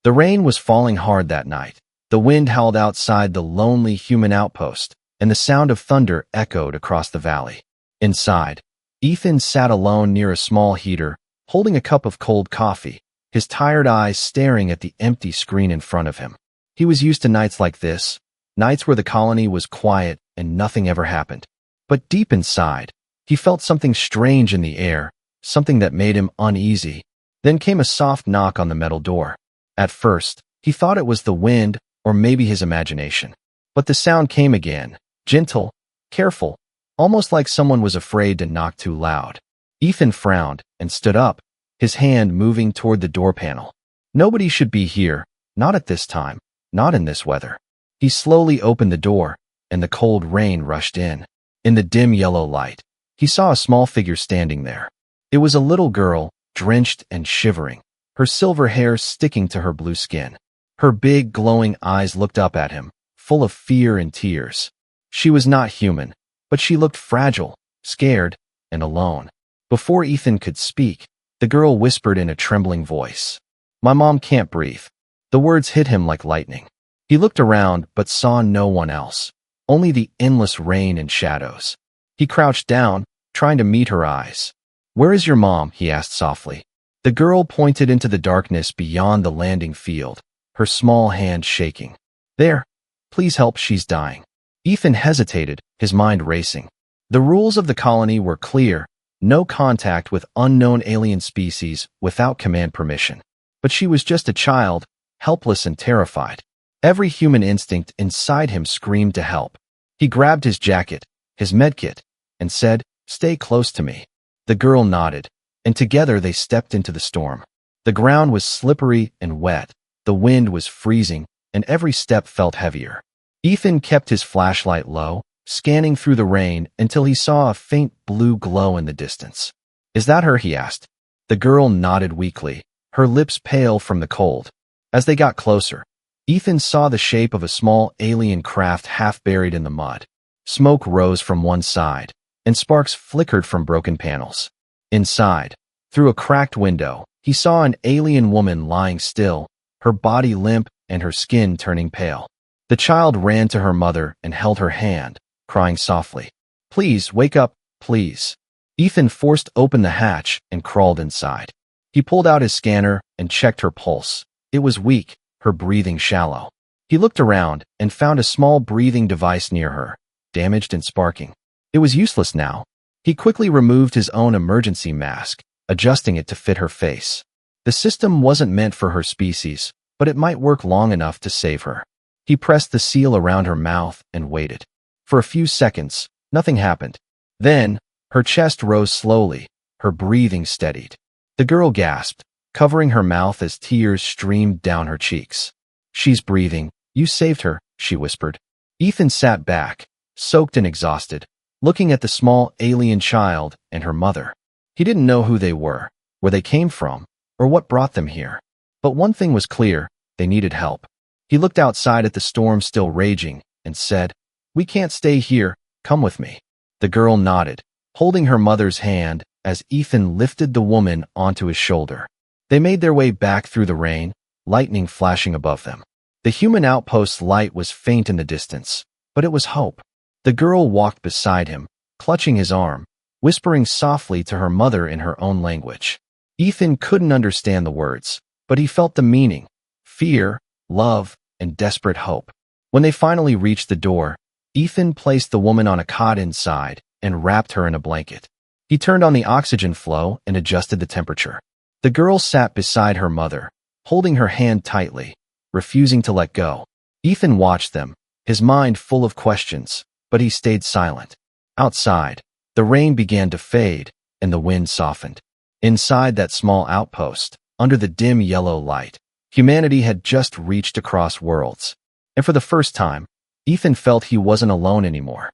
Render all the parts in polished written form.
The rain was falling hard that night. The wind howled outside the lonely human outpost, and the sound of thunder echoed across the valley. Inside, Ethan sat alone near a small heater, holding a cup of cold coffee, his tired eyes staring at the empty screen in front of him. He was used to nights like this, nights where the colony was quiet and nothing ever happened. But deep inside, he felt something strange in the air, something that made him uneasy. Then came a soft knock on the metal door. At first, he thought it was the wind or maybe his imagination. But the sound came again, gentle, careful, almost like someone was afraid to knock too loud. Ethan frowned and stood up, his hand moving toward the door panel. Nobody should be here, not at this time, not in this weather. He slowly opened the door, and the cold rain rushed in. In the dim yellow light, he saw a small figure standing there. It was a little girl, drenched and shivering, her silver hair sticking to her blue skin. Her big, glowing eyes looked up at him, full of fear and tears. She was not human, but she looked fragile, scared, and alone. Before Ethan could speak, the girl whispered in a trembling voice, "My mom can't breathe." The words hit him like lightning. He looked around but saw no one else, only the endless rain and shadows. He crouched down, trying to meet her eyes. "Where is your mom?" he asked softly. The girl pointed into the darkness beyond the landing field, her small hand shaking. "There. Please help, she's dying." Ethan hesitated, his mind racing. The rules of the colony were clear: no contact with unknown alien species without command permission. But she was just a child, helpless and terrified. Every human instinct inside him screamed to help. He grabbed his jacket, his medkit, and said, "Stay close to me." The girl nodded, and together they stepped into the storm. The ground was slippery and wet, the wind was freezing, and every step felt heavier. Ethan kept his flashlight low, scanning through the rain until he saw a faint blue glow in the distance. "Is that her?" he asked. The girl nodded weakly, her lips pale from the cold. As they got closer, Ethan saw the shape of a small alien craft half buried in the mud. Smoke rose from one side, and sparks flickered from broken panels. Inside, through a cracked window, he saw an alien woman lying still, her body limp and her skin turning pale. The child ran to her mother and held her hand, crying softly, "Please, wake up, please." Ethan forced open the hatch and crawled inside. He pulled out his scanner and checked her pulse. It was weak, her breathing shallow. He looked around and found a small breathing device near her, damaged and sparking. It was useless now. He quickly removed his own emergency mask, adjusting it to fit her face. The system wasn't meant for her species, but it might work long enough to save her. He pressed the seal around her mouth and waited. For a few seconds, nothing happened. Then, her chest rose slowly, her breathing steadied. The girl gasped, covering her mouth as tears streamed down her cheeks. "She's breathing. You saved her," she whispered. Ethan sat back, soaked and exhausted, looking at the small alien child and her mother. He didn't know who they were, where they came from, or what brought them here. But one thing was clear: they needed help. He looked outside at the storm still raging and said, "We can't stay here, come with me." The girl nodded, holding her mother's hand as Ethan lifted the woman onto his shoulder. They made their way back through the rain, lightning flashing above them. The human outpost's light was faint in the distance, but it was hope. The girl walked beside him, clutching his arm, whispering softly to her mother in her own language. Ethan couldn't understand the words, but he felt the meaning: fear, love, and desperate hope. When they finally reached the door, Ethan placed the woman on a cot inside and wrapped her in a blanket. He turned on the oxygen flow and adjusted the temperature. The girl sat beside her mother, holding her hand tightly, refusing to let go. Ethan watched them, his mind full of questions, but he stayed silent. Outside, the rain began to fade and the wind softened. Inside that small outpost, under the dim yellow light, humanity had just reached across worlds. And for the first time, Ethan felt he wasn't alone anymore.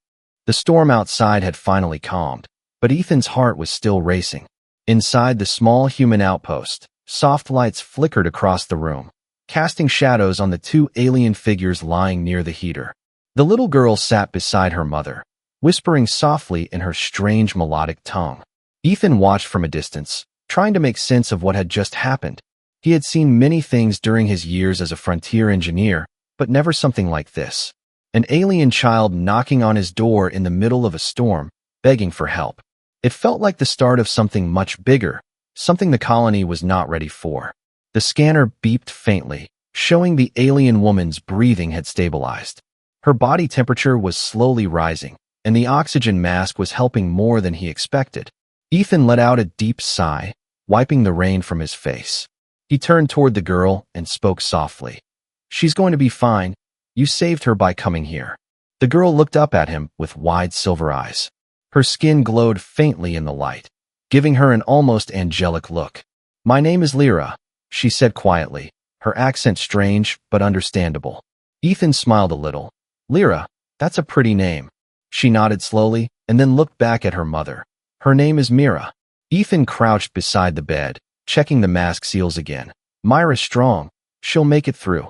The storm outside had finally calmed, but Ethan's heart was still racing. Inside the small human outpost, soft lights flickered across the room, casting shadows on the two alien figures lying near the heater. The little girl sat beside her mother, whispering softly in her strange melodic tongue. Ethan watched from a distance, trying to make sense of what had just happened. He had seen many things during his years as a frontier engineer, but never something like this. An alien child knocking on his door in the middle of a storm, begging for help. It felt like the start of something much bigger, something the colony was not ready for. The scanner beeped faintly, showing the alien woman's breathing had stabilized. Her body temperature was slowly rising, and the oxygen mask was helping more than he expected. Ethan let out a deep sigh, wiping the rain from his face. He turned toward the girl and spoke softly. "She's going to be fine. You saved her by coming here." The girl looked up at him with wide silver eyes. Her skin glowed faintly in the light, giving her an almost angelic look. "My name is Lyra," she said quietly, her accent strange but understandable. Ethan smiled a little. "Lyra, that's a pretty name." She nodded slowly and then looked back at her mother. "Her name is Mira." Ethan crouched beside the bed, checking the mask seals again. "Myra's strong. She'll make it through."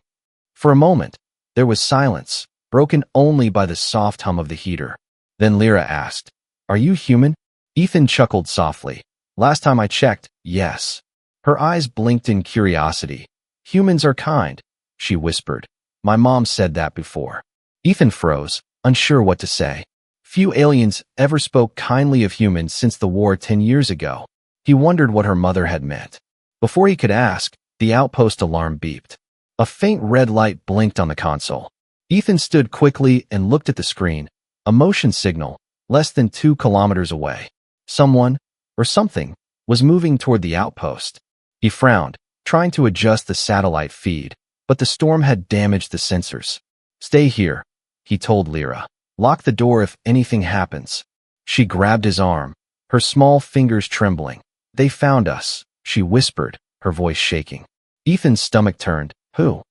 For a moment, there was silence, broken only by the soft hum of the heater. Then Lyra asked, "Are you human?" Ethan chuckled softly. "Last time I checked, yes." Her eyes blinked in curiosity. "Humans are kind," she whispered. "My mom said that before." Ethan froze, unsure what to say. Few aliens ever spoke kindly of humans since the war 10 years ago. He wondered what her mother had meant. Before he could ask, the outpost alarm beeped. A faint red light blinked on the console. Ethan stood quickly and looked at the screen, a motion signal, less than 2 kilometers away. Someone, or something, was moving toward the outpost. He frowned, trying to adjust the satellite feed, but the storm had damaged the sensors. "Stay here," he told Lyra. "Lock the door if anything happens." She grabbed his arm, her small fingers trembling. "They found us," she whispered, her voice shaking. Ethan's stomach turned. "Who?"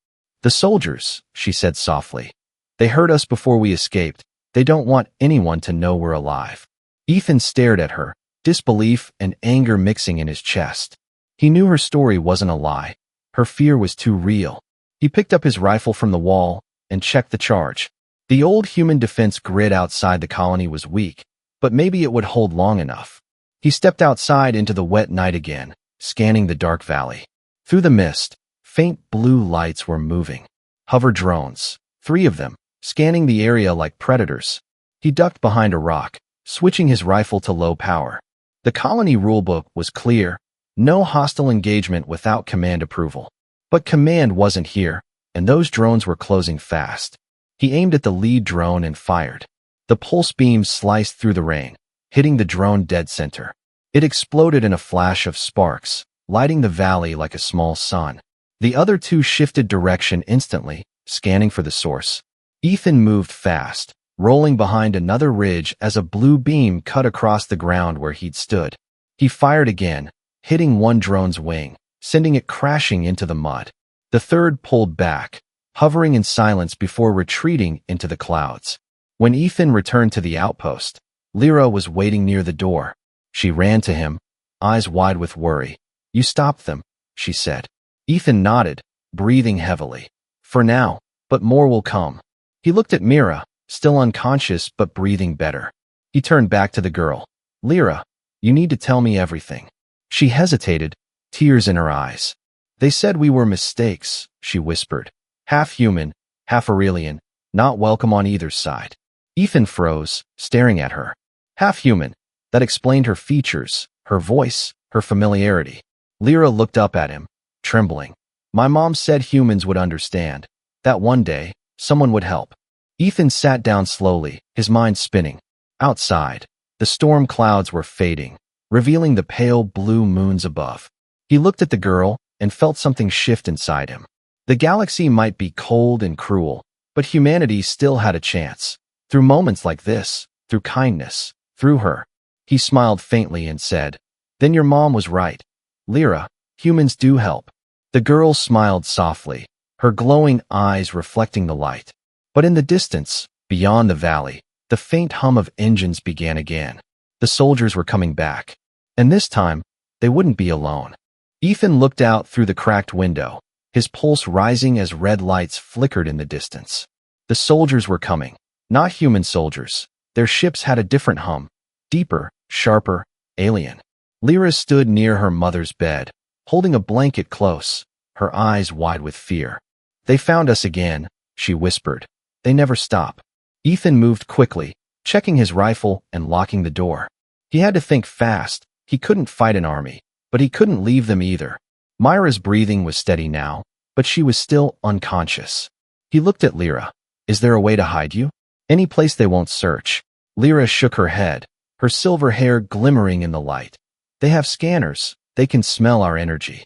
"The soldiers," she said softly. "They heard us before we escaped. They don't want anyone to know we're alive." Ethan stared at her, disbelief and anger mixing in his chest. He knew her story wasn't a lie. Her fear was too real. He picked up his rifle from the wall and checked the charge. The old human defense grid outside the colony was weak, but maybe it would hold long enough. He stepped outside into the wet night again, scanning the dark valley. Through the mist, faint blue lights were moving. Hover drones, 3 of them, scanning the area like predators. He ducked behind a rock, switching his rifle to low power. The colony rulebook was clear: no hostile engagement without command approval. But command wasn't here, and those drones were closing fast. He aimed at the lead drone and fired. The pulse beam sliced through the rain, hitting the drone dead center. It exploded in a flash of sparks, lighting the valley like a small sun. The other 2 shifted direction instantly, scanning for the source. Ethan moved fast, rolling behind another ridge as a blue beam cut across the ground where he'd stood. He fired again, hitting one drone's wing, sending it crashing into the mud. The third pulled back, hovering in silence before retreating into the clouds. When Ethan returned to the outpost, Lyra was waiting near the door. She ran to him, eyes wide with worry. "You stopped them," she said. Ethan nodded, breathing heavily. "For now, but more will come." He looked at Mira, still unconscious but breathing better. He turned back to the girl. "Lyra, you need to tell me everything." She hesitated, tears in her eyes. "They said we were mistakes," she whispered. "Half human, half Aurelian, not welcome on either side." Ethan froze, staring at her. Half human, that explained her features, her voice, her familiarity. Lyra looked up at him, trembling. "My mom said humans would understand, that one day, someone would help." Ethan sat down slowly, his mind spinning. Outside, the storm clouds were fading, revealing the pale blue moons above. He looked at the girl and felt something shift inside him. The galaxy might be cold and cruel, but humanity still had a chance. Through moments like this, through kindness, through her. He smiled faintly and said, "Then your mom was right. Lyra, humans do help." The girl smiled softly, her glowing eyes reflecting the light. But in the distance, beyond the valley, the faint hum of engines began again. The soldiers were coming back. And this time, they wouldn't be alone. Ethan looked out through the cracked window, his pulse rising as red lights flickered in the distance. The soldiers were coming, not human soldiers. Their ships had a different hum, deeper, sharper, alien. Lyra stood near her mother's bed, holding a blanket close, her eyes wide with fear. "They found us again," she whispered. "They never stop." Ethan moved quickly, checking his rifle and locking the door. He had to think fast. He couldn't fight an army, but he couldn't leave them either. Myra's breathing was steady now, but she was still unconscious. He looked at Lyra. "Is there a way to hide you? Any place they won't search?" Lyra shook her head, her silver hair glimmering in the light. "They have scanners. They can smell our energy."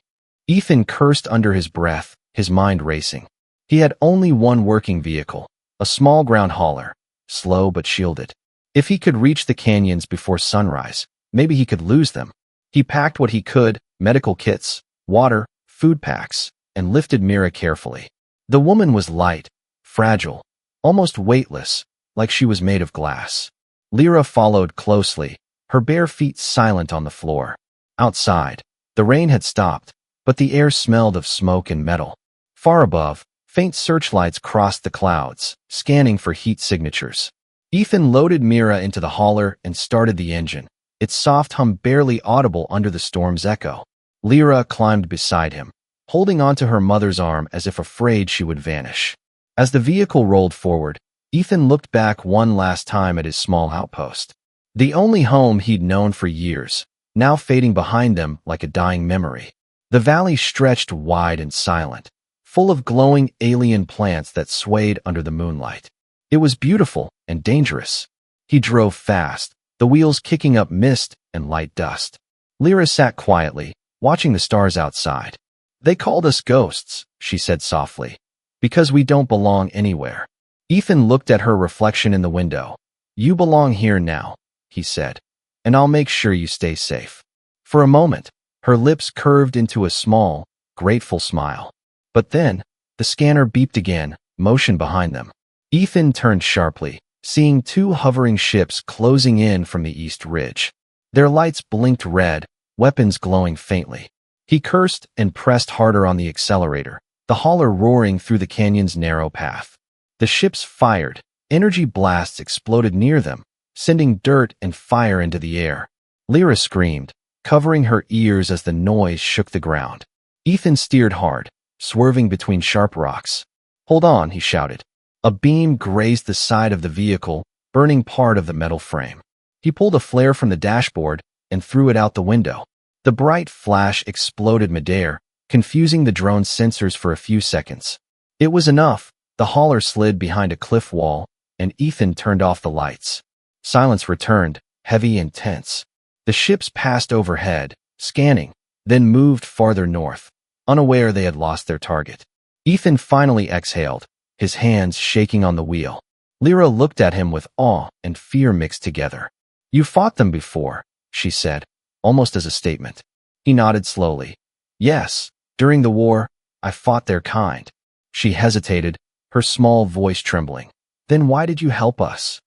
Ethan cursed under his breath, his mind racing. He had only one working vehicle, a small ground hauler, slow but shielded. If he could reach the canyons before sunrise, maybe he could lose them. He packed what he could, medical kits, water, food packs, and lifted Mira carefully. The woman was light, fragile, almost weightless, like she was made of glass. Lyra followed closely, her bare feet silent on the floor. Outside, the rain had stopped, but the air smelled of smoke and metal. Far above, faint searchlights crossed the clouds, scanning for heat signatures. Ethan loaded Mira into the hauler and started the engine, its soft hum barely audible under the storm's echo. Lyra climbed beside him, holding onto her mother's arm as if afraid she would vanish. As the vehicle rolled forward, Ethan looked back one last time at his small outpost. The only home he'd known for years, now fading behind them like a dying memory. The valley stretched wide and silent, full of glowing alien plants that swayed under the moonlight. It was beautiful and dangerous. He drove fast, the wheels kicking up mist and light dust. Lyra sat quietly, watching the stars outside. "They called us ghosts," she said softly, "because we don't belong anywhere." Ethan looked at her reflection in the window. "You belong here now," he said, "and I'll make sure you stay safe." For a moment, her lips curved into a small, grateful smile. But then, the scanner beeped again, motion behind them. Ethan turned sharply, seeing two hovering ships closing in from the east ridge. Their lights blinked red, weapons glowing faintly. He cursed and pressed harder on the accelerator, the hauler roaring through the canyon's narrow path. The ships fired. Energy blasts exploded near them, sending dirt and fire into the air. Lyra screamed, covering her ears as the noise shook the ground. Ethan steered hard, swerving between sharp rocks. "Hold on," he shouted. A beam grazed the side of the vehicle, burning part of the metal frame. He pulled a flare from the dashboard and threw it out the window. The bright flash exploded midair, confusing the drone's sensors for a few seconds. It was enough. The hauler slid behind a cliff wall, and Ethan turned off the lights. Silence returned, heavy and tense. The ships passed overhead, scanning, then moved farther north, unaware they had lost their target. Ethan finally exhaled, his hands shaking on the wheel. Lyra looked at him with awe and fear mixed together. "You fought them before," she said, almost as a statement. He nodded slowly. "Yes, during the war, I fought their kind." She hesitated, her small voice trembling. "Then why did you help us?"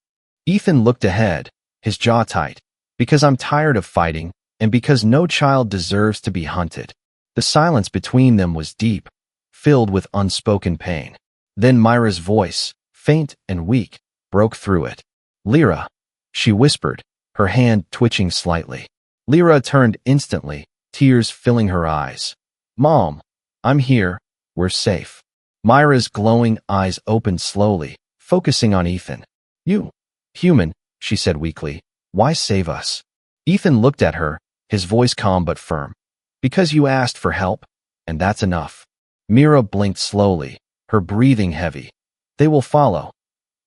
Ethan looked ahead, his jaw tight. "Because I'm tired of fighting, and because no child deserves to be hunted." The silence between them was deep, filled with unspoken pain. Then Myra's voice, faint and weak, broke through it. "Lyra," she whispered, her hand twitching slightly. Lyra turned instantly, tears filling her eyes. "Mom, I'm here. We're safe." Myra's glowing eyes opened slowly, focusing on Ethan. "You, human," she said weakly, "why save us?" Ethan looked at her, his voice calm but firm. "Because you asked for help, and that's enough." Mira blinked slowly, her breathing heavy. "They will follow.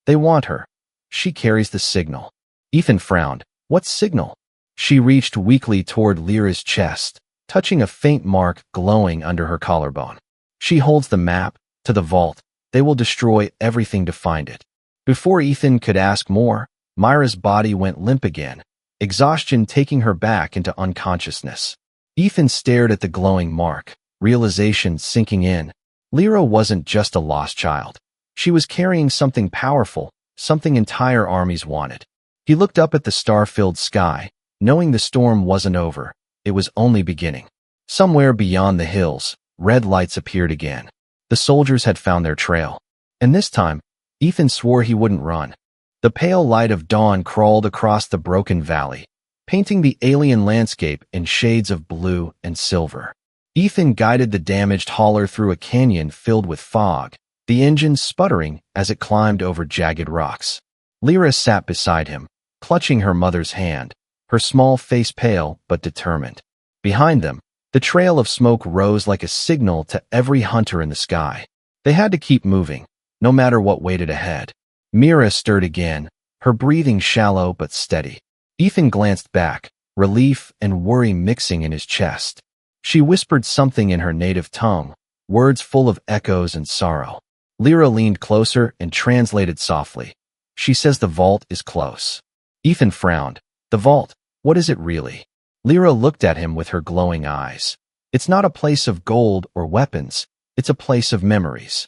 They want her. She carries the signal." Ethan frowned. "What signal?" She reached weakly toward Lyra's chest, touching a faint mark glowing under her collarbone. "She holds the map. To the vault. They will destroy everything to find it." Before Ethan could ask more, Myra's body went limp again, exhaustion taking her back into unconsciousness. Ethan stared at the glowing mark, realization sinking in. Lyra wasn't just a lost child. She was carrying something powerful, something entire armies wanted. He looked up at the star-filled sky, knowing the storm wasn't over. It was only beginning. Somewhere beyond the hills, red lights appeared again. The soldiers had found their trail. And this time, Ethan swore he wouldn't run. The pale light of dawn crawled across the broken valley, painting the alien landscape in shades of blue and silver. Ethan guided the damaged hauler through a canyon filled with fog, the engine sputtering as it climbed over jagged rocks. Lyra sat beside him, clutching her mother's hand, her small face pale but determined. Behind them, the trail of smoke rose like a signal to every hunter in the sky. They had to keep moving, no matter what waited ahead. Mira stirred again, her breathing shallow but steady. Ethan glanced back, relief and worry mixing in his chest. She whispered something in her native tongue, words full of echoes and sorrow. Lyra leaned closer and translated softly. She says the vault is close. Ethan frowned. The vault, what is it really? Lyra looked at him with her glowing eyes. It's not a place of gold or weapons. It's a place of memories.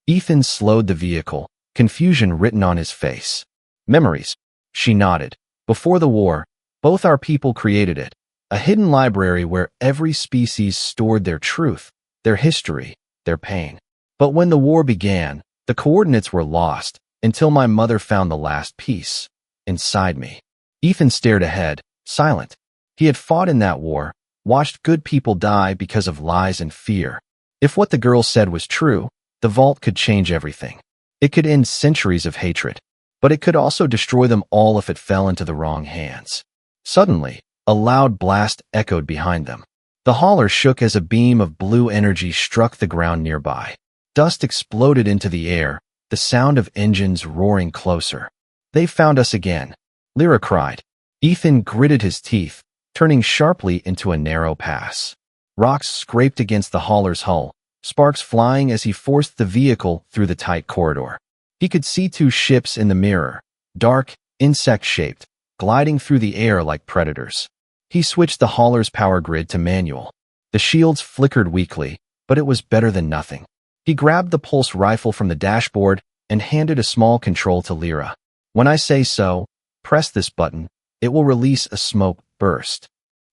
Ethan slowed the vehicle, confusion written on his face. Memories. She nodded. Before the war, both our people created it. A hidden library where every species stored their truth, their history, their pain. But when the war began, the coordinates were lost until my mother found the last piece. Inside me. Ethan stared ahead, silent. He had fought in that war, watched good people die because of lies and fear. If what the girl said was true, the vault could change everything. It could end centuries of hatred, but it could also destroy them all if it fell into the wrong hands. Suddenly, a loud blast echoed behind them. The hauler shook as a beam of blue energy struck the ground nearby. Dust exploded into the air, the sound of engines roaring closer. They found us again, Lyra cried. Ethan gritted his teeth, turning sharply into a narrow pass. Rocks scraped against the hauler's hull, sparks flying as he forced the vehicle through the tight corridor. He could see two ships in the mirror, dark, insect-shaped, gliding through the air like predators. He switched the hauler's power grid to manual. The shields flickered weakly, but it was better than nothing. He grabbed the pulse rifle from the dashboard and handed a small control to Lyra. When I say so, press this button. It will release a smoke burst.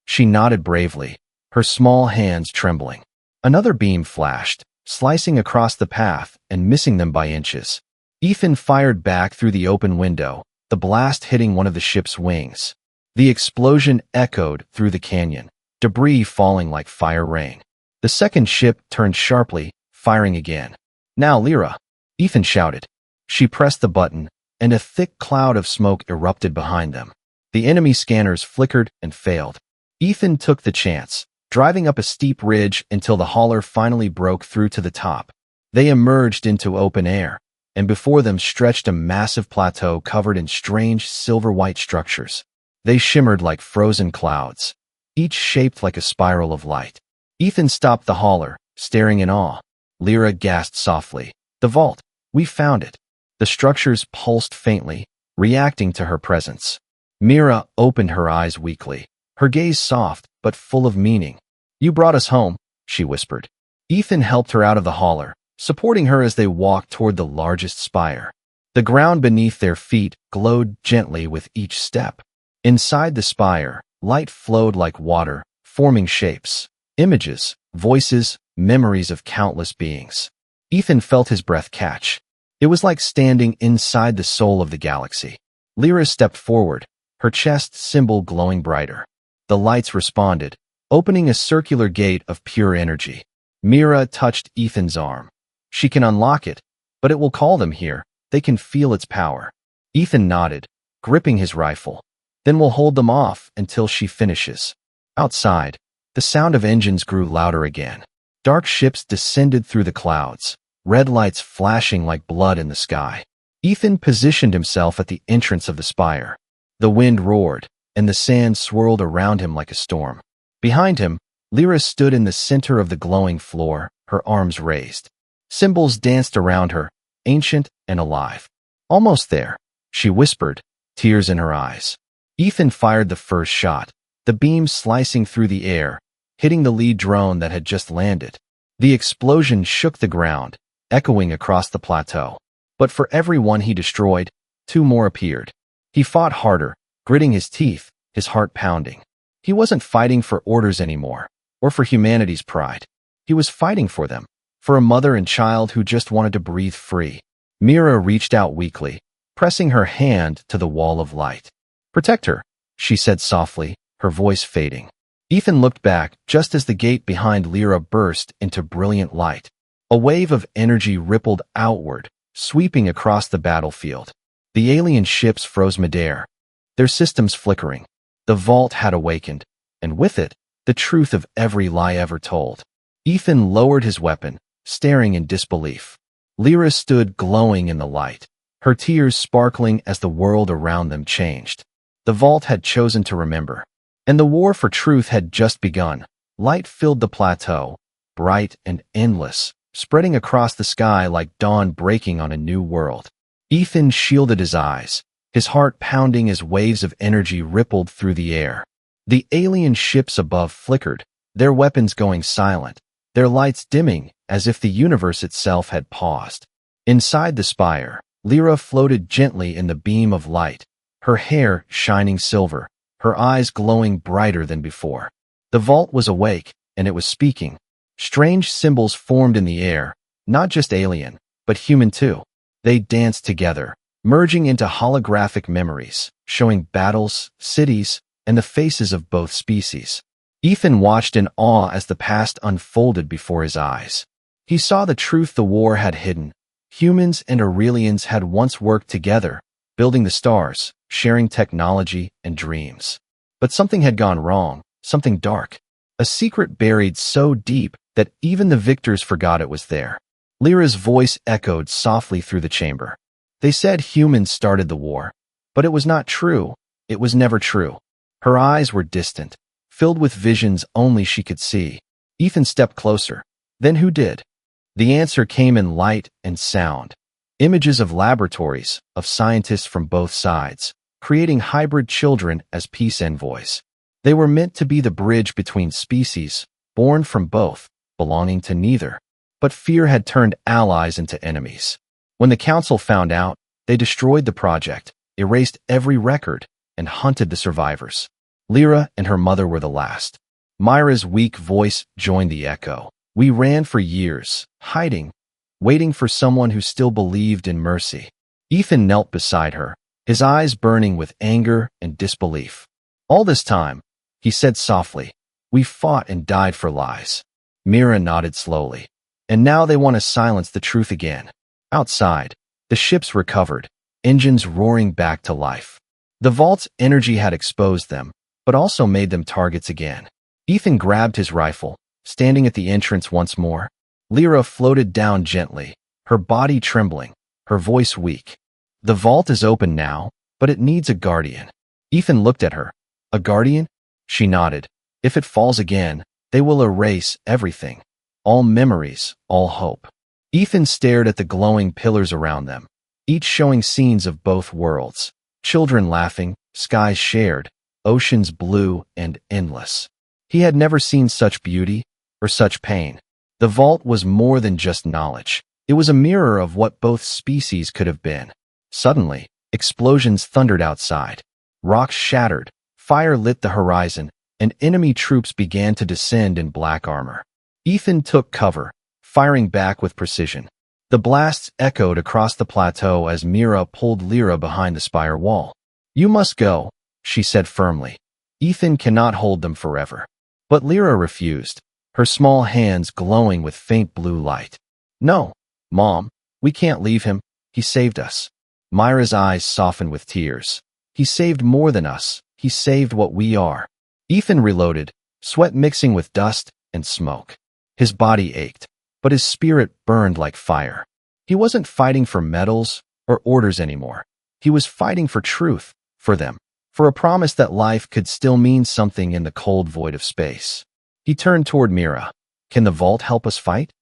She nodded bravely, her small hands trembling. Another beam flashed, slicing across the path and missing them by inches. Ethan fired back through the open window, the blast hitting one of the ship's wings. The explosion echoed through the canyon, debris falling like fire rain. The second ship turned sharply, firing again. Now, Lyra, Ethan shouted. She pressed the button, and a thick cloud of smoke erupted behind them. The enemy scanners flickered and failed. Ethan took the chance, driving up a steep ridge until the hauler finally broke through to the top. They emerged into open air, and before them stretched a massive plateau covered in strange silver-white structures. They shimmered like frozen clouds, each shaped like a spiral of light. Ethan stopped the hauler, staring in awe. Lyra gasped softly. The vault. We found it. The structures pulsed faintly, reacting to her presence. Mira opened her eyes weakly, her gaze soft but full of meaning. You brought us home, she whispered. Ethan helped her out of the hauler, supporting her as they walked toward the largest spire. The ground beneath their feet glowed gently with each step. Inside the spire, light flowed like water, forming shapes, images, voices, memories of countless beings. Ethan felt his breath catch. It was like standing inside the soul of the galaxy. Lyra stepped forward, her chest symbol glowing brighter. The lights responded, opening a circular gate of pure energy. Mira touched Ethan's arm. She can unlock it, but it will call them here. They can feel its power. Ethan nodded, gripping his rifle. Then we'll hold them off until she finishes. Outside, the sound of engines grew louder again. Dark ships descended through the clouds, red lights flashing like blood in the sky. Ethan positioned himself at the entrance of the spire. The wind roared, and the sand swirled around him like a storm. Behind him, Lyra stood in the center of the glowing floor, her arms raised. Symbols danced around her, ancient and alive. Almost there, she whispered, tears in her eyes. Ethan fired the first shot, the beam slicing through the air, hitting the lead drone that had just landed. The explosion shook the ground, echoing across the plateau. But for every one he destroyed, two more appeared. He fought harder, gritting his teeth, his heart pounding. He wasn't fighting for orders anymore, or for humanity's pride. He was fighting for them, for a mother and child who just wanted to breathe free. Mira reached out weakly, pressing her hand to the wall of light. Protect her, she said softly, her voice fading. Ethan looked back just as the gate behind Lyra burst into brilliant light. A wave of energy rippled outward, sweeping across the battlefield. The alien ships froze midair, their systems flickering. The vault had awakened, and with it, the truth of every lie ever told. Ethan lowered his weapon, staring in disbelief. Lyra stood glowing in the light, her tears sparkling as the world around them changed. The vault had chosen to remember, and the war for truth had just begun. Light filled the plateau, bright and endless, spreading across the sky like dawn breaking on a new world. Ethan shielded his eyes, his heart pounding as waves of energy rippled through the air. The alien ships above flickered, their weapons going silent, their lights dimming as if the universe itself had paused. Inside the spire, Lyra floated gently in the beam of light, her hair shining silver, her eyes glowing brighter than before. The vault was awake, and it was speaking. Strange symbols formed in the air, not just alien, but human too. They danced together, merging into holographic memories, showing battles, cities, and the faces of both species. Ethan watched in awe as the past unfolded before his eyes. He saw the truth the war had hidden. Humans and Aurelians had once worked together, building the stars, sharing technology and dreams. But something had gone wrong, something dark. A secret buried so deep that even the victors forgot it was there. Lyra's voice echoed softly through the chamber. They said humans started the war, but it was not true. It was never true. Her eyes were distant, filled with visions only she could see. Ethan stepped closer. Then who did? The answer came in light and sound. Images of laboratories, of scientists from both sides, creating hybrid children as peace envoys. They were meant to be the bridge between species, born from both, belonging to neither. But fear had turned allies into enemies. When the council found out, they destroyed the project, erased every record, and hunted the survivors. Lyra and her mother were the last. Myra's weak voice joined the echo. We ran for years, hiding, waiting for someone who still believed in mercy. Ethan knelt beside her, his eyes burning with anger and disbelief. All this time, he said softly, we fought and died for lies. Mira nodded slowly. And now they want to silence the truth again. Outside, the ships recovered, engines roaring back to life. The vault's energy had exposed them, but also made them targets again. Ethan grabbed his rifle, standing at the entrance once more. Lyra floated down gently, her body trembling, her voice weak. The vault is open now, but it needs a guardian. Ethan looked at her. A guardian? She nodded. If it falls again, they will erase everything. All memories, all hope. Ethan stared at the glowing pillars around them, each showing scenes of both worlds. Children laughing, skies shared, oceans blue and endless. He had never seen such beauty or such pain. The vault was more than just knowledge. It was a mirror of what both species could have been. Suddenly, explosions thundered outside. Rocks shattered, fire lit the horizon, and enemy troops began to descend in black armor. Ethan took cover, firing back with precision. The blasts echoed across the plateau as Mira pulled Lyra behind the spire wall. You must go, she said firmly. Ethan cannot hold them forever. But Lyra refused, her small hands glowing with faint blue light. No, Mom, we can't leave him. He saved us. Myra's eyes softened with tears. He saved more than us. He saved what we are. Ethan reloaded, sweat mixing with dust and smoke. His body ached, but his spirit burned like fire. He wasn't fighting for medals or orders anymore. He was fighting for truth, for them, for a promise that life could still mean something in the cold void of space. He turned toward Mira. Can the vault help us fight?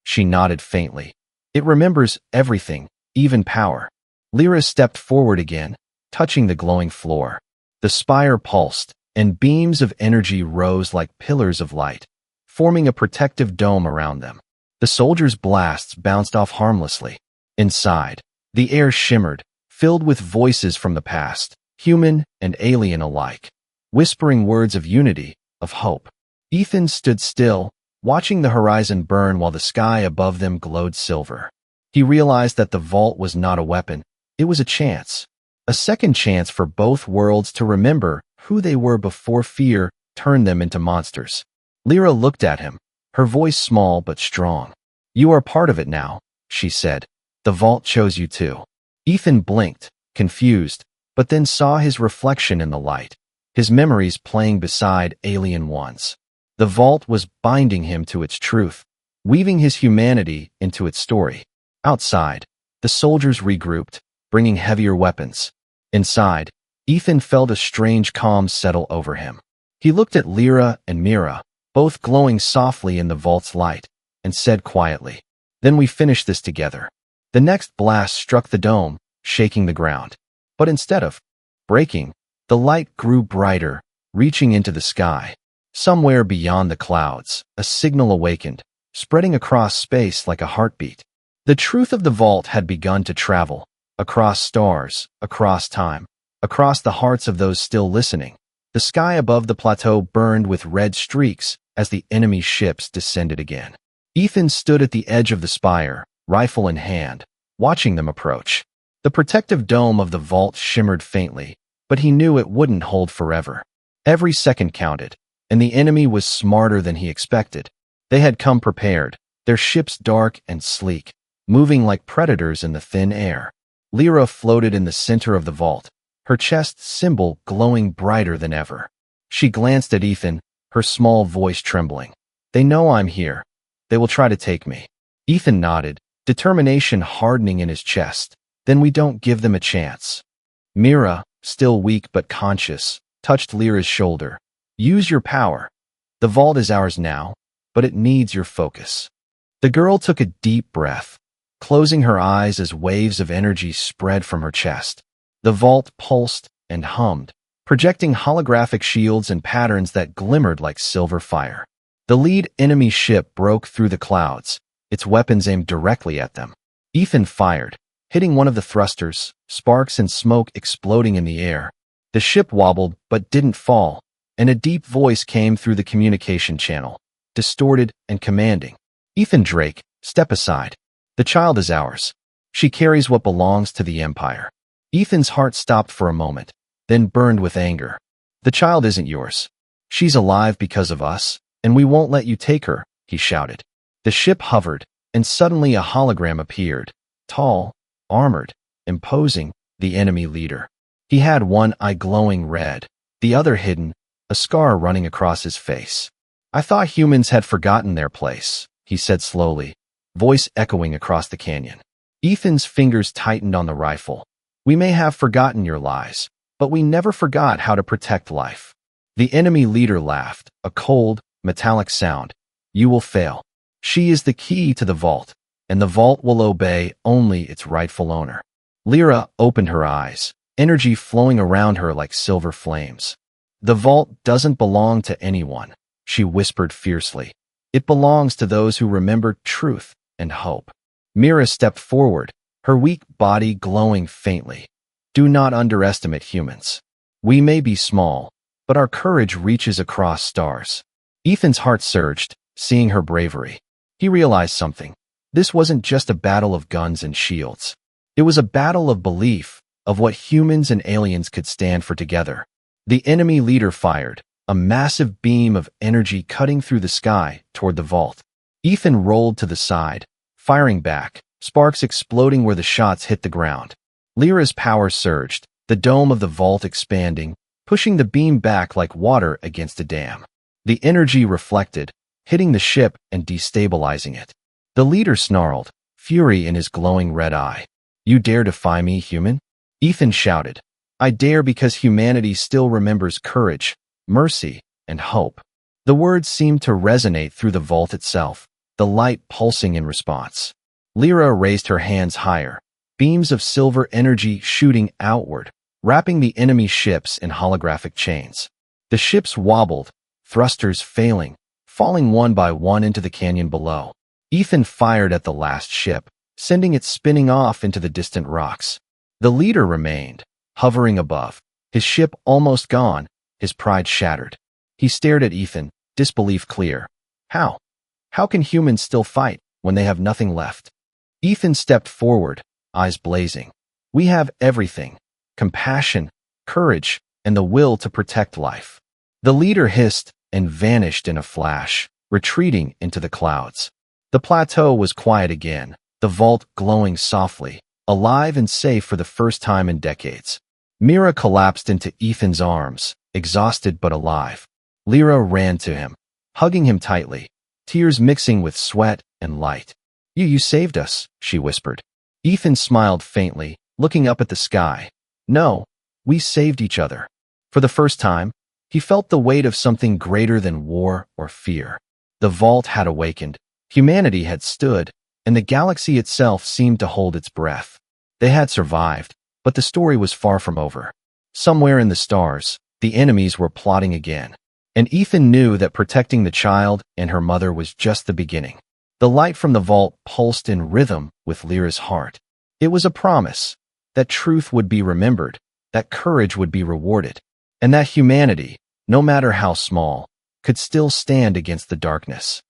She nodded faintly. It remembers everything, even power. Lyra stepped forward again, touching the glowing floor. The spire pulsed, and beams of energy rose like pillars of light, forming a protective dome around them. The soldiers' blasts bounced off harmlessly. Inside, the air shimmered, filled with voices from the past, human and alien alike, whispering words of unity, of hope. Ethan stood still, watching the horizon burn while the sky above them glowed silver. He realized that the vault was not a weapon, it was a chance. A second chance for both worlds to remember who they were before fear turn them into monsters. Lyra looked at him, her voice small but strong. "You are part of it now," she said. "The vault chose you too." Ethan blinked, confused, but then saw his reflection in the light, his memories playing beside alien ones. The vault was binding him to its truth, weaving his humanity into its story. Outside, the soldiers regrouped, bringing heavier weapons. Inside, Ethan felt a strange calm settle over him. He looked at Lyra and Mira, both glowing softly in the vault's light, and said quietly, "Then we finish this together." The next blast struck the dome, shaking the ground. But instead of breaking, the light grew brighter, reaching into the sky. Somewhere beyond the clouds, a signal awakened, spreading across space like a heartbeat. The truth of the vault had begun to travel, across stars, across time, across the hearts of those still listening. The sky above the plateau burned with red streaks as the enemy ships descended again. Ethan stood at the edge of the spire, rifle in hand, watching them approach. The protective dome of the vault shimmered faintly, but he knew it wouldn't hold forever. Every second counted, and the enemy was smarter than he expected. They had come prepared, their ships dark and sleek, moving like predators in the thin air. Lyra floated in the center of the vault, her chest symbol glowing brighter than ever. She glanced at Ethan, her small voice trembling. "They know I'm here. They will try to take me." Ethan nodded, determination hardening in his chest. "Then we don't give them a chance." Mira, still weak but conscious, touched Lyra's shoulder. "Use your power. The vault is ours now, but it needs your focus." The girl took a deep breath, closing her eyes as waves of energy spread from her chest. The vault pulsed and hummed, projecting holographic shields and patterns that glimmered like silver fire. The lead enemy ship broke through the clouds, its weapons aimed directly at them. Ethan fired, hitting one of the thrusters, sparks and smoke exploding in the air. The ship wobbled but didn't fall, and a deep voice came through the communication channel, distorted and commanding. "Ethan Drake, step aside. The child is ours. She carries what belongs to the Empire." Ethan's heart stopped for a moment, then burned with anger. "The child isn't yours. She's alive because of us, and we won't let you take her," he shouted. The ship hovered, and suddenly a hologram appeared, tall, armored, imposing, the enemy leader. He had one eye glowing red, the other hidden, a scar running across his face. "I thought humans had forgotten their place," he said slowly, voice echoing across the canyon. Ethan's fingers tightened on the rifle. "We may have forgotten your lies, but we never forgot how to protect life." The enemy leader laughed, a cold, metallic sound. "You will fail. She is the key to the vault, and the vault will obey only its rightful owner." Lyra opened her eyes, energy flowing around her like silver flames. "The vault doesn't belong to anyone," she whispered fiercely. "It belongs to those who remember truth and hope." Mira stepped forward, her weak body glowing faintly. "Do not underestimate humans. We may be small, but our courage reaches across stars." Ethan's heart surged, seeing her bravery. He realized something. This wasn't just a battle of guns and shields. It was a battle of belief, of what humans and aliens could stand for together. The enemy leader fired, a massive beam of energy cutting through the sky toward the vault. Ethan rolled to the side, firing back, sparks exploding where the shots hit the ground. Lyra's power surged, the dome of the vault expanding, pushing the beam back like water against a dam. The energy reflected, hitting the ship and destabilizing it. The leader snarled, fury in his glowing red eye. "You dare defy me, human?" Ethan shouted. "I dare because humanity still remembers courage, mercy, and hope." The words seemed to resonate through the vault itself, the light pulsing in response. Lyra raised her hands higher, beams of silver energy shooting outward, wrapping the enemy ships in holographic chains. The ships wobbled, thrusters failing, falling one by one into the canyon below. Ethan fired at the last ship, sending it spinning off into the distant rocks. The leader remained, hovering above, his ship almost gone, his pride shattered. He stared at Ethan, disbelief clear. How? How can humans still fight when they have nothing left? Ethan stepped forward, eyes blazing. "We have everything: compassion, courage, and the will to protect life. The leader hissed and vanished in a flash, retreating into the clouds. The plateau was quiet again, the vault glowing softly, alive and safe for the first time in decades. Mira collapsed into Ethan's arms, exhausted but alive. Lyra ran to him, hugging him tightly, tears mixing with sweat and light. You saved us," she whispered. Ethan smiled faintly, looking up at the sky. "No, we saved each other." For the first time, he felt the weight of something greater than war or fear. The vault had awakened, humanity had stood, and the galaxy itself seemed to hold its breath. They had survived, but the story was far from over. Somewhere in the stars, the enemies were plotting again. And Ethan knew that protecting the child and her mother was just the beginning. The light from the vault pulsed in rhythm with Lyra's heart. It was a promise that truth would be remembered, that courage would be rewarded, and that humanity, no matter how small, could still stand against the darkness.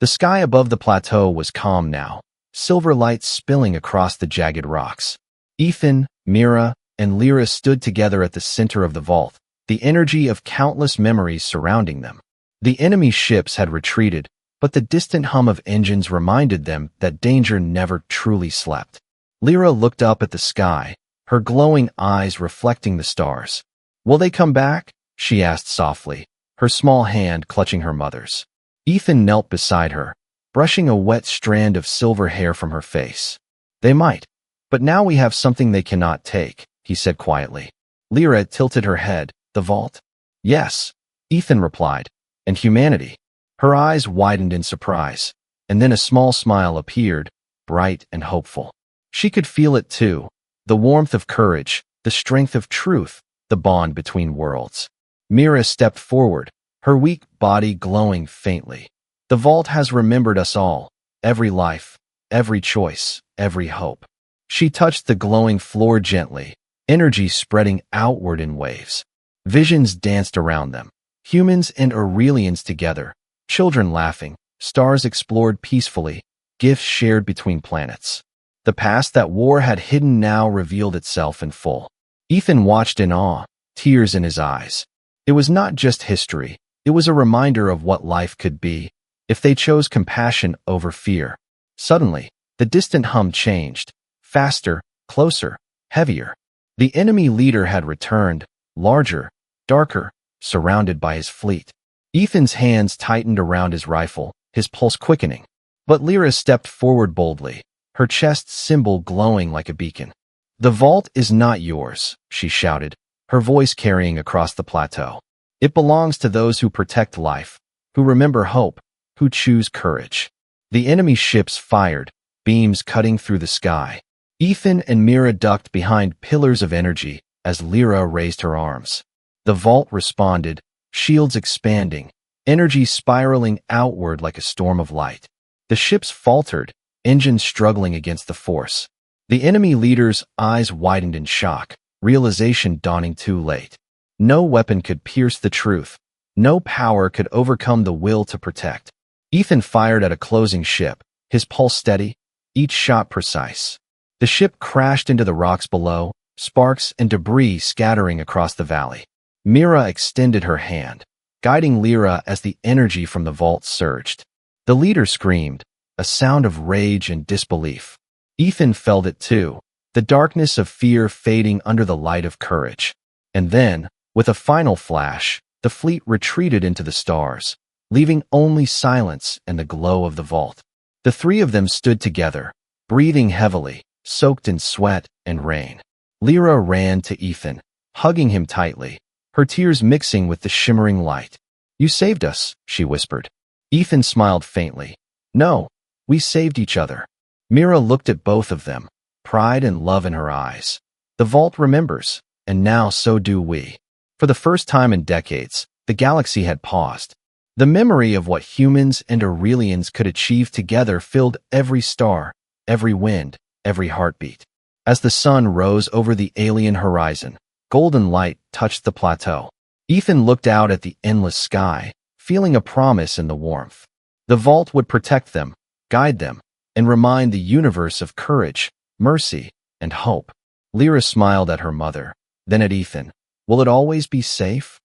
The sky above the plateau was calm now, silver light spilling across the jagged rocks. Ethan, Mira, and Lyra stood together at the center of the vault, the energy of countless memories surrounding them. The enemy ships had retreated, but the distant hum of engines reminded them that danger never truly slept. Lyra looked up at the sky, her glowing eyes reflecting the stars. "Will they come back?" she asked softly, her small hand clutching her mother's. Ethan knelt beside her, brushing a wet strand of silver hair from her face. "They might, but now we have something they cannot take," he said quietly. Lyra tilted her head. "The vault?" "Yes," Ethan replied. "And humanity." Her eyes widened in surprise, and then a small smile appeared, bright and hopeful. She could feel it too, the warmth of courage, the strength of truth, the bond between worlds. Mira stepped forward, her weak body glowing faintly. "The vault has remembered us all, every life, every choice, every hope." She touched the glowing floor gently, energy spreading outward in waves. Visions danced around them, humans and Aurelians together, children laughing, stars explored peacefully, gifts shared between planets. The past that war had hidden now revealed itself in full. Ethan watched in awe, tears in his eyes. It was not just history, it was a reminder of what life could be, if they chose compassion over fear. Suddenly, the distant hum changed, faster, closer, heavier. The enemy leader had returned, larger, darker, surrounded by his fleet. Ethan's hands tightened around his rifle, his pulse quickening. But Lyra stepped forward boldly, her chest symbol glowing like a beacon. "The vault is not yours," she shouted, her voice carrying across the plateau. "It belongs to those who protect life, who remember hope, who choose courage." The enemy ships fired, beams cutting through the sky. Ethan and Mira ducked behind pillars of energy as Lyra raised her arms. The vault responded, shields expanding, energy spiraling outward like a storm of light. The ships faltered, engines struggling against the force. The enemy leader's eyes widened in shock, realization dawning too late. No weapon could pierce the truth. No power could overcome the will to protect. Ethan fired at a closing ship, his pulse steady, each shot precise. The ship crashed into the rocks below, sparks and debris scattering across the valley. Mira extended her hand, guiding Lyra as the energy from the vault surged. The leader screamed, a sound of rage and disbelief. Ethan felt it too, the darkness of fear fading under the light of courage. And then, with a final flash, the fleet retreated into the stars, leaving only silence and the glow of the vault. The three of them stood together, breathing heavily, soaked in sweat and rain. Lyra ran to Ethan, hugging him tightly, her tears mixing with the shimmering light. "You saved us," she whispered. Ethan smiled faintly. "No, we saved each other." Mira looked at both of them, pride and love in her eyes. "The vault remembers, and now so do we." For the first time in decades, the galaxy had paused. The memory of what humans and Aurelians could achieve together filled every star, every wind, every heartbeat. As the sun rose over the alien horizon, golden light touched the plateau. Ethan looked out at the endless sky, feeling a promise in the warmth. The vault would protect them, guide them, and remind the universe of courage, mercy, and hope. Lyra smiled at her mother, then at Ethan. "Will it always be safe?"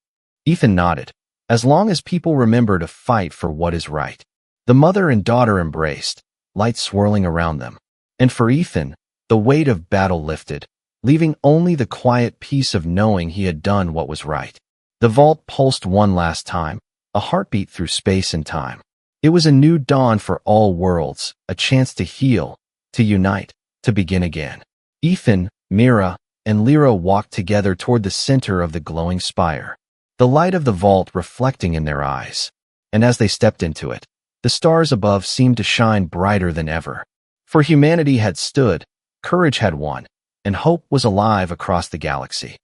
Ethan nodded, as long as people remember to fight for what is right. The mother and daughter embraced, light swirling around them. And for Ethan, the weight of battle lifted, leaving only the quiet peace of knowing he had done what was right. The vault pulsed one last time, a heartbeat through space and time. It was a new dawn for all worlds, a chance to heal, to unite, to begin again. Ethan, Mira, and Lyra walked together toward the center of the glowing spire, the light of the vault reflecting in their eyes. And as they stepped into it, the stars above seemed to shine brighter than ever. For humanity had stood, courage had won, and hope was alive across the galaxy.